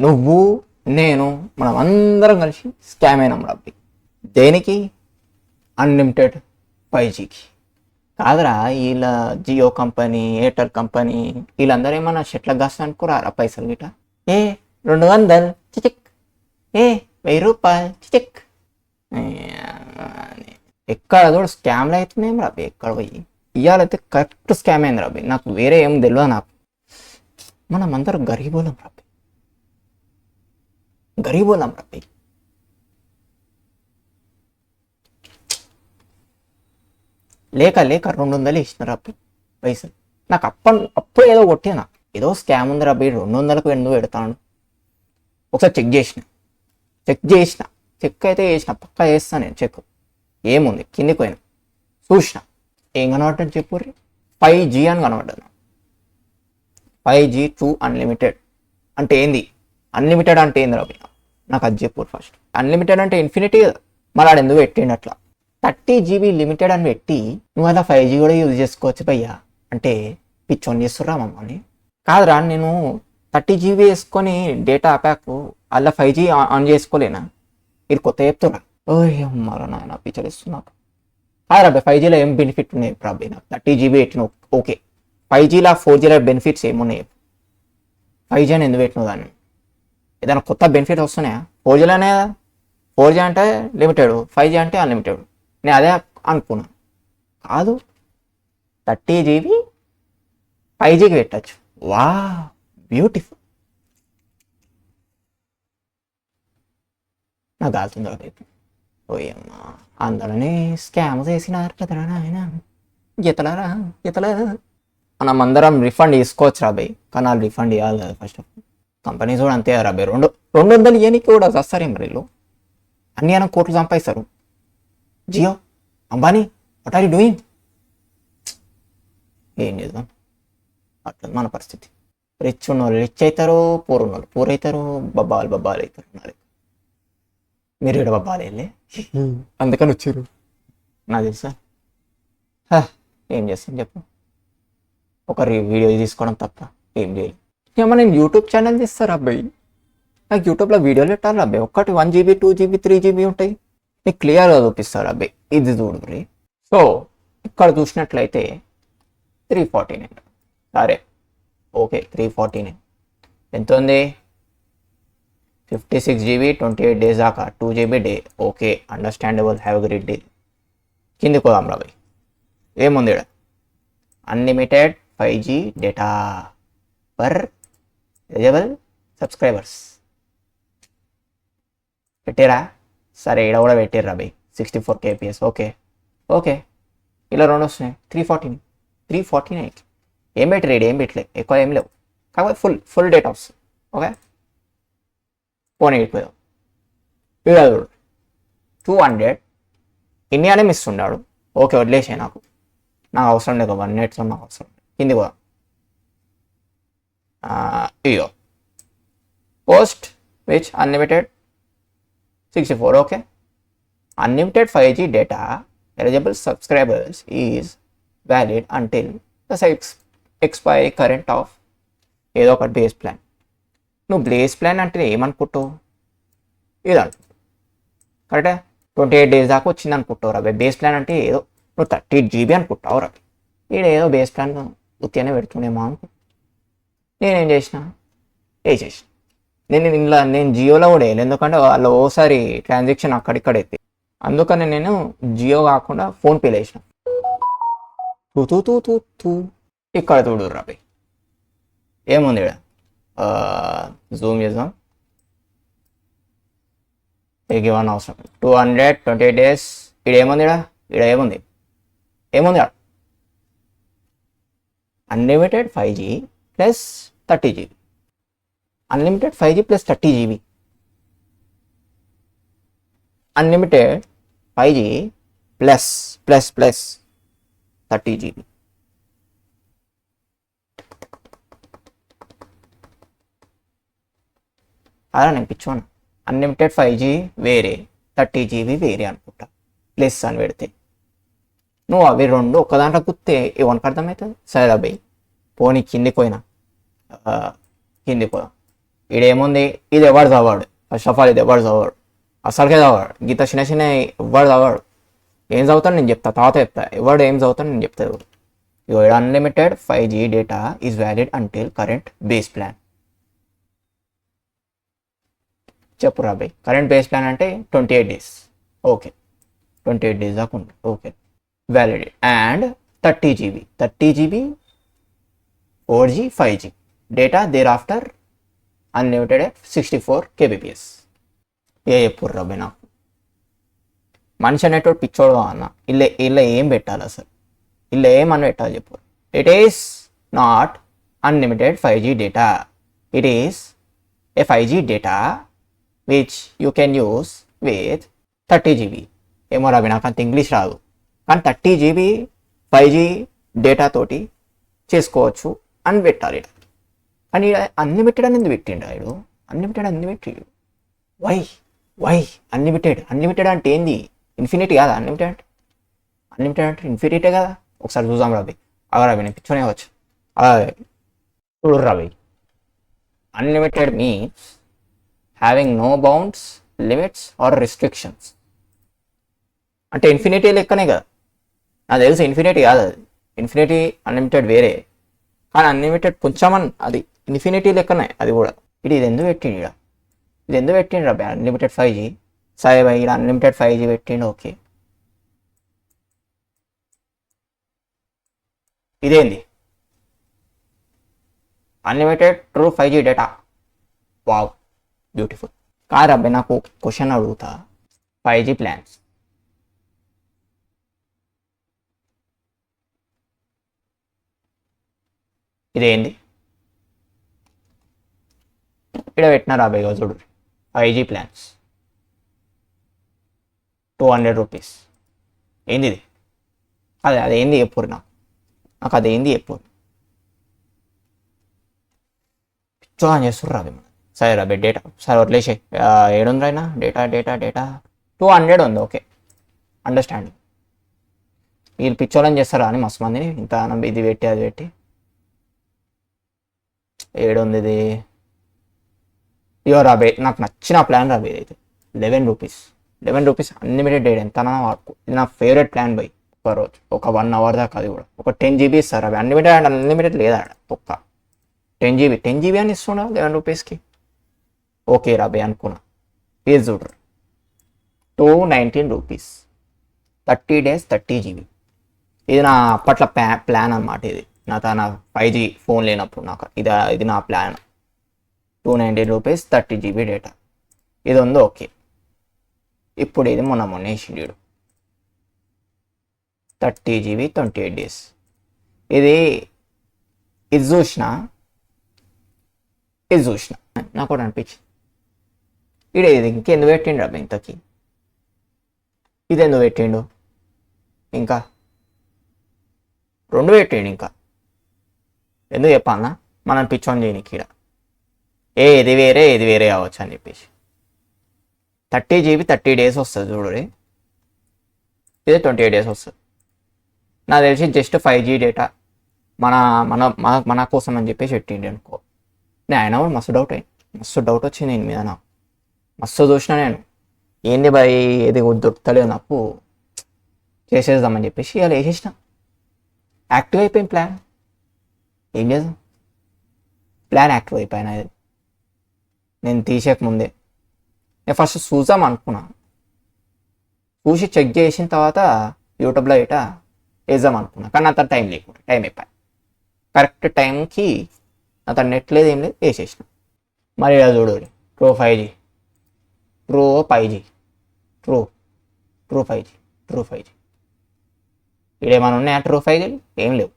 నువ్వు నేను మనం అందరం కలిసి స్కామ్ అయినాం రబ్బి. దేనికి? అన్లిమిటెడ్ 5Gకి కాదురా. వీళ్ళ జియో కంపెనీ, ఎయిర్టెల్ కంపెనీ వీళ్ళందరూ ఏమన్నా షెట్లకు కాస్తా అనుకోరారా పైసలు గిట. 200 చిచిక్, 1000 చిచిక్. ఎక్కడ కూడా స్కామ్లు అవుతున్నాయి రబ్బి. ఎక్కడ పోయి ఇవాళైతే కరెక్ట్ స్కామ్ అయింది రబ్బి. నాకు వేరే ఏం తెలియదు. నాకు మనం అందరం గరీబోళం రబ్బి, గరీబోళం రబ్బి. లేక 200 ఇచ్చిన రబ్బి పైసలు. నాకు అప్పుడు ఏదో కొట్టే, నాకు ఏదో స్కామ్ ఉంది రబ్బి. 200కు ఎందుకు పెడతాను. ఒకసారి చెక్ అయితే చేసిన, పక్కా చేస్తాను నేను చెక్. ఏముంది కిందికి పోయినా చూసిన, ఏం కనబడ్డని చెప్పుర్రి. 5G అని కనబడ్డాను. 5G ట్రూ అన్లిమిటెడ్ అంటే ఏంది? అన్లిమిటెడ్ అంటే ఏంది రబ్బి? నాకు అది చెప్పు ఫస్ట్. అన్లిమిటెడ్ అంటే ఇన్ఫినిటీ కదా. మళ్ళీ ఆడు ఎందుకు పెట్టిండు అట్లా? 30GB లిమిటెడ్ అని పెట్టి నువ్వు అలా 5G కూడా యూజ్ చేసుకోవచ్చు భయ్యా అంటే పిచ్చోని చేస్తుర్రా మమ్మల్ని? కాదురా, నేను 30GB వేసుకొని డేటా ప్యాక్ అలా 5G ఆన్ చేసుకోలేనా? ఇది కొత్త చెప్తున్నా. అమ్మారా నాయన పిచ్చలేస్తున్నా. కాదు రాబే, 5Gలో ఏం బెనిఫిట్ ఉన్నాయి రాబే? నాకు 30GB పెట్టిన ఓకే. 5Gలో 4Gలో బెనిఫిట్స్ ఏమున్నాయి? 5G అని ఎందుకు పెట్టినావు దాన్ని? ఏదైనా కొత్త బెనిఫిట్ వస్తున్నాయా? 4Gలోనే కదా. 4G అంటే లిమిటెడ్, 5G అంటే అన్లిమిటెడ్. నేను అదే అనుకున్నా. కాదు, 30GB 5Gకి పెట్టచ్చు. వా బ్యూటిఫుల్. నాకు కాలుతుందా రేపు? ఓయమ్మా, అందరినీ స్కామ్ చేసినారు కదరా నాయన. ఎతలరా. మనం అందరం రిఫండ్ తీసుకోవచ్చు రాబాయ్, కానీ వాళ్ళు రిఫండ్ ఇవ్వాలి కదా ఫస్ట్ ఆఫ్ ఆల్. కంపెనీస్ కూడా అంతే రాబాయ్. 200 ఇవ్వనికి కూడా వస్తారేం రీళ్ళు. అన్ని అన్న కోట్లు సంపాదిస్తారు. Jio, Ambani, what are you doing? ఏం చేద్దాం, అట్లా మన పరిస్థితి. రిచ్ ఉన్నోళ్ళు రిచ్ అవుతారు, పూర్ ఉన్నోళ్ళు పూర్ అవుతారు, బబ్బాలు అవుతారు. మీరు ఇక్కడ బబ్బాలు వెళ్ళే అందుకని వచ్చారు నాకు తెలుసా. ఏం చేస్తాను చెప్పు, ఒకరి వీడియో తీసుకోవడం తప్ప ఏం చేయాలి. ఏమో నేను యూట్యూబ్ ఛానల్ తీస్తాను అబ్బాయి. నాకు యూట్యూబ్లో వీడియోలు పెట్టాలి అబ్బాయి. ఒక్కటి 1GB 2GB 3GB ఉంటాయి, నీకు క్లియర్గా చూపిస్తారు అబ్బాయి. ఇది చూడు రీ. సో ఇక్కడ చూసినట్లయితే 349. సరే ఓకే, 349 ఎంత ఉంది? 56GB 28 days దాకా, 2GB day. Okay, understandable. Have a great day. కిందికి పోదాం రాబాయ్. ఏముంది ఇక్కడ? Unlimited 5G data per eligible subscribers పెట్టారా? సరే, ఇక్కడ కూడా పెట్టారు రాబాయ్. 64 kbps. ఓకే ఇలా 2 వస్తున్నాయి. 349 ఏం పెట్టరు, ఏం పెట్టలే, ఎక్కువ ఏం లేవు. కాకపోతే ఫుల్ డేటా వస్తుంది. ఓకే, ఫోన్ అయిపోయావు. ఇక 200 ఇండియానే మిస్ ఉన్నాడు. ఓకే, వదిలేసాయి. నాకు అవసరం లేదు. 1 minute నాకు అవసరం. కింది కూడా ఇయో post which unlimited 64. Okay, unlimited 5G data eligible subscribers is valid until the expiry current of ఏదో ఒకటి బేస్ ప్లాన్. నువ్వు బేస్ ప్లాన్ అంటే ఏమనుకుంటావు? ఇది అనుకుంటావు కరెక్టే. 28 days దాకా వచ్చింది అనుకుంటావు రా. బేస్ ప్లాన్ అంటే ఏదో నువ్వు 30GB అనుకుంటావు రా. ఈడ ఏదో బేస్ ప్లాన్ ఉత్తిగానే పెడుతుండేమో అనుకో. నేనేం చేసిన నేను జియోలో కూడా వేయలేదు, ఎందుకంటే వాళ్ళు ఓసారి ట్రాన్సాక్షన్ అక్కడిక్కడ అయితే. అందుకని నేను జియో కాకుండా ఫోన్పేలో వేసిన. ఇక్కడ చూడు రాబే, ఏముంది ఇక్కడ? జూమ్ చేద్దాం. ఇవ్వని అవసరం. 228 days. ఇక్కడ ఏముంది? ఇక్కడ ఏముంది? Unlimited 5G plus 30GB. Unlimited 5G plus 30GB. Unlimited 5G plus 30GB. అలా నేను పిచ్చోను. అన్లిమిటెడ్ 5G వేరే, 30GB వేరే అనుకుంటా. ప్లస్ అని పెడితే నువ్వు అవి రెండు ఒక్క దాంట్లో కుత్తే ఇవన్నీ అర్థమవుతుంది. సరే అబ్బాయి పోనీ కిందికి పోయినా, కిందికి పోదాం. ఈడేముంది, ఇది ఎవరు చదవాడు, ఫస్ట్ ఆఫ్ ఆల్ ఇది ఎవరు చదవాడు, అసలుకే చదవాడు, గీత చిన్న చిన్న ఎవరు చదవాడు. ఏం చదువుతాను నేను చెప్తా, తర్వాత చెప్తా, ఎవడు ఏం చదువుతాను నేను చెప్తాను. ఇగో unlimited 5G data is valid until current base plan. చెప్పు రాబాయ్, కరెంట్ బేస్ ప్లాన్ అంటే 28 days. ఓకే, 28 days దాకా ఉంటుంది. Okay, valid and 30 GB 4G 5G data there after unlimited 64 kbps. చెప్పు రాబాయ్, నాకు మనిషి అనేటోడు పిచ్చోడు అన్న. ఇల్ల ఏం పెట్టాలి అసలు, ఇల్ల ఏమని పెట్టాలి చెప్పు. It is not unlimited 5G data, it is a 5G data which you can use with 30 GB. ఏమో రాబి నాకు అంత ఇంగ్లీష్ రాదు, కానీ 30 GB 5G డేటా తోటి చేసుకోవచ్చు అని పెట్టాలి. కానీ అన్లిమిటెడ్ అనేది పెట్టిండు ఆడు, అన్లిమిటెడ్ వై అన్లిమిటెడ్ అంటే ఏంది? ఇన్ఫినిటీ కాదా అన్లిమిటెడ్? అన్లిమిటెడ్ అంటే ఇన్ఫినిటీ కదా. ఒకసారి చూసాం రవి, అలా రవి నేను పిచ్చోనే వచ్చు. అలా చూడు Ravi, unlimited means having no bounds, limits or restrictions. అంటే ఇన్ఫినిటీ లెక్కనే కదా, నాకు తెలుసు ఇన్ఫినిటీ కాదు అది. ఇన్ఫినిటీ అన్లిమిటెడ్ వేరే, కానీ అన్లిమిటెడ్ కొంచెం అది ఇన్ఫినిటీ లెక్కనే అది కూడా. ఇది ఎందుకు పెట్టిండు, ఇది ఎందుకు పెట్టిండు రవి అన్లిమిటెడ్ 5G? సరే భయ్, ఇక్కడ అన్లిమిటెడ్ 5G పెట్టిండు, ఓకే. ఇదేంది unlimited true 5G data, wow beautiful. కాదు అబ్బాయి, నాకు క్వశ్చన్ అడుగుతా, 5G ప్లాన్స్ ఇదేంది ఇక్కడ పెట్టినారు అబ్బాయి? చూడు 5G ప్లాన్స్ 200 రూపీస్. ఏంది ఇది? అదేంది చెప్పు నాకు అదేంది చెప్పు. పిచ్చో అని చేస్తుర్రు అవి. సరే రాబే డేటా సరే వదిలేసే. 700 అయినా డేటా 200 ఉంది, ఓకే అండర్స్టాండింగ్. వీళ్ళు పిచ్చోళ్ళని చేస్తారా అని మస్తు మందిని, ఇంత ఇది పెట్టి అది పెట్టి. 700 ఇది. ఇయో రాబే, నాకు నచ్చిన ప్లాన్ రాబే అయితే 11 రూపీస్ అన్లిమిటెడ్ డేటా ఎంతనా వాడుకో. ఇది నా ఫేవరెట్ ప్లాన్ బై. ఒక రోజు ఒక 1 hour దాకా, అది కూడా ఒక 10 GB ఇస్తారు అవి. అన్లిమిటెడ్ లేదా ఒక్క 10 GB అని ఇస్తున్నా 11 రూపీస్కి. ఓకే రాబే అనుకున్నా. ప్లీజ్ చూడరు 219 రూపీస్ 30 days 30 GB. ఇది నా అప్పట్లో ప్లాన్ అన్నమాట. ఇది నా 5G ఫోన్ లేనప్పుడు నాకు ఇది నా ప్లాన్. 219 రూపీస్ 30 GB డేటా ఇది ఉంది, ఓకే. ఇప్పుడు ఇది మొన్న వేసిండు 30 GB 28 days. ఇది చూసిన నాకు కూడా అనిపించింది ఇది ఇంకెందుకు పెట్టిండు అబ్బా ఇంతకి, ఇది ఎందుకు పెట్టిండు, ఇంకా 2 పెట్టిండు, ఇంకా ఎందుకు చెప్పాలన్నా మనం పిచ్చోని చేయనికి ఇక్కడ. ఇది వేరే అవ్వచ్చు అని చెప్పేసి. 30 GB 30 days వస్తుంది చూడు, ఇది 28 days వస్తుంది. నాకు తెలిసి జస్ట్ 5G డేటా మన కోసం అని చెప్పేసి పెట్టిండి అనుకో. నేను అయినా కూడా మస్తు డౌట్ వచ్చింది నేను మీద. నాకు మస్తు చూసిన నేను, ఏంది బాయ్ ఏది దొరుకుతలేదు నాకు, చేసేద్దామని చెప్పేసి ఇలా వేసేసిన. యాక్టివ్ అయిపోయింది ప్లాన్. ఏం చేద్దాం, ప్లాన్ యాక్టివ్ అయిపోయినా. నేను తీసేక ముందే నేను ఫస్ట్ చూద్దాం అనుకున్నా, చూసి చెక్ చేసిన తర్వాత యూట్యూబ్లో ఇట వేద్దాం అనుకున్నా. కానీ నా టైం లేకుండా టైం అయిపోయి కరెక్ట్ టైంకి నా నెట్ లేదు ఏం లేదు వేసేసిన. మరి ఇలా చూడు ట్రూ 5G ట్రూ 5G ఇడేమైనా ఉన్నాయా ట్రూ 5G? ఏం లేవు.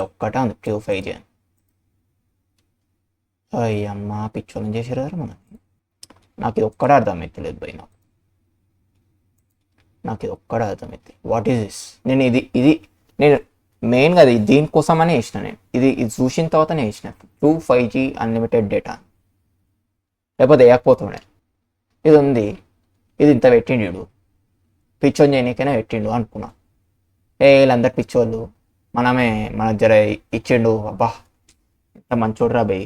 ఒక్కటే ఉంది ట్రూ 5G అని. అయ్యమ్మా పిచ్చోళ్ళని చేసారు కదా మనం. నాకు ఇది ఒక్కడే అర్థమవుతలేదు భయ్, నాకు ఇది ఒక్కడే అర్థమవుతుంది. What is this? నేను మెయిన్గా అది దీనికోసమనే వేసిన. నేను ఇది చూసిన తర్వాతనే వేసిన 5G అన్లిమిటెడ్ డేటా, లేకపోతే వేయకపోతుండే. ఇది ఉంది, ఇది ఇంత పెట్టిండు, పిచ్చోని చేయనీకైనా పెట్టిండు అనుకున్నా. వీళ్ళందరు పిచ్చోళ్ళు, మనకు జర ఇచ్చిండు. అబ్బా ఎంత మంచోడు రా బయ్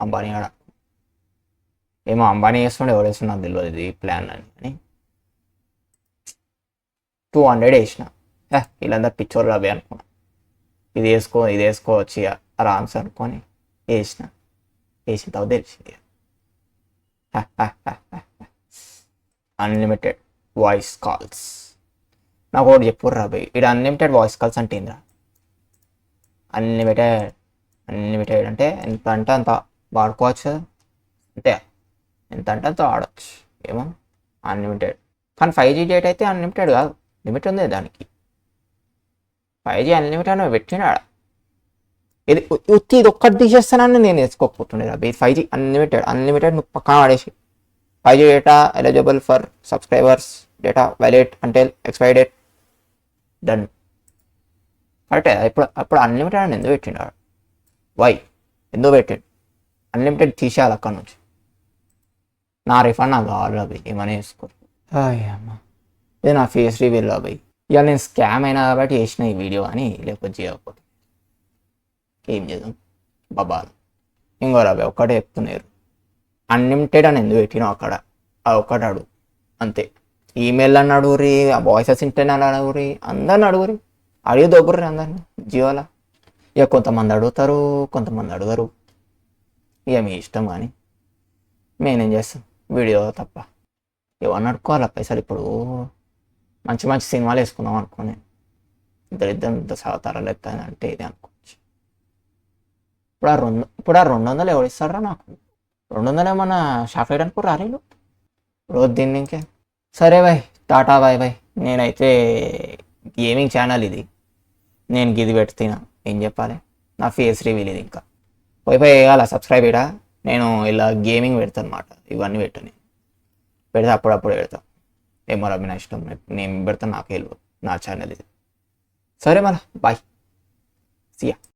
అంబానీ ఆడ. ఏమో అంబానీ చేస్తుండే ఎవరు వేస్తుండే నాకు తెలియదు ఇది ప్లాన్ అని 200 వేసిన. వీళ్ళందరూ పిచ్చోళ్ళు రా బయ్ అనుకున్నా. ఇది వేసుకోవచ్చు ఇక ఆరామ్స్ అనుకొని వేసిన తర్వాత తెలిసింది అన్లిమిటెడ్ వాయిస్ కాల్స్. నాకు ఒకటి చెప్పుర్రా బయ్, ఇక్కడ అన్లిమిటెడ్ వాయిస్ కాల్స్ అంటే ఏంద్రా? అన్లిమిటెడ్ అంటే ఎంత అంటే అంత వాడుకోవచ్చు కదా, అంతే. ఎంత అంటే అంత వాడచ్చు ఏమో అన్లిమిటెడ్. కానీ 5G డేట్ అయితే అన్లిమిటెడ్ కాదు, లిమిట్ ఉంది దానికి. 5G అన్లిమిటెడ్ అని పెట్టినాడు. ఇది ఇది ఒక్కటి తీసేస్తానని నేను వేసుకోకపోతుండే రా. 5G అన్లిమిటెడ్ నువ్వు పక్కన వాడేసి 5G data eligible for subscribers, data valid until expiry date, done. కరెక్టే. అప్పుడు అన్లిమిటెడ్ అని ఎందుకు పెట్టిండాడు? వై ఎందుకు పెట్టాడు? అన్లిమిటెడ్ తీసేయాలి అక్కడ నుంచి. నా రిఫండ్ నాకు కావాలి అవి, ఏమైనా వేసుకోరు. అమ్మ ఇది నా ఫేస్ రివీల్ అవి. ఇక నేను స్కామ్ అయినా కాబట్టి వేసిన ఈ వీడియో అని, లేకపోతే చేయకపోతే ఏం చేద్దాం బాబాలు. ఇంకో రవి ఒక్కటే చెప్తున్నారు, అన్లిమిటెడ్ అని ఎందుకు పెట్టినావు అక్కడ, అది ఒక్కటి అడుగు అంతే. ఈమెయిల్ అని అడుగురి, ఆ వాయిస్ అసిస్టెంట్ అని అడుగురి, అందరిని అడుగురి, అడిగి దొబ్బుర్రి అందరిని జియోలా. ఇక కొంతమంది అడుగుతారు, కొంతమంది అడగరు, ఇక మీ ఇష్టం. కానీ మేనేం చేస్తాం, వీడియో తప్ప ఎవరిని అడుక్కోవాలా పైసలు? ఇప్పుడు మంచి మంచి సినిమాలు వేసుకుందాం అనుకుని ఇద్దరు సహతారాలు ఎత్తానంటే ఇది అనుకోవచ్చు. ఇప్పుడు ఆ 200 ఎవరు ఇస్తారా నాకు? 200 ఏమన్నా షాక్ వేయడానికి రాలేదు రోజు దీన్ని. ఇంకే సరే బాయ్, టాటా బాయ్ బాయ్. నేనైతే గేమింగ్ ఛానల్ ఇది, నేను గిది పెడుతున్నా, ఏం చెప్పాలి, నా ఫేస్ రివీల్ ఇది. ఇంకా పోయి వేయాల సబ్స్క్రైబ్ ఇడా. నేను ఇలా గేమింగ్ పెడతాను అనమాట, ఇవన్నీ పెడితే అప్పుడప్పుడు పెడతా. ఏమో రవి నా ఇష్టం, నేను పెడతాను, నాకే నా ఛానల్ ఇది. సరే మళ్ళా బాయ్, సియా.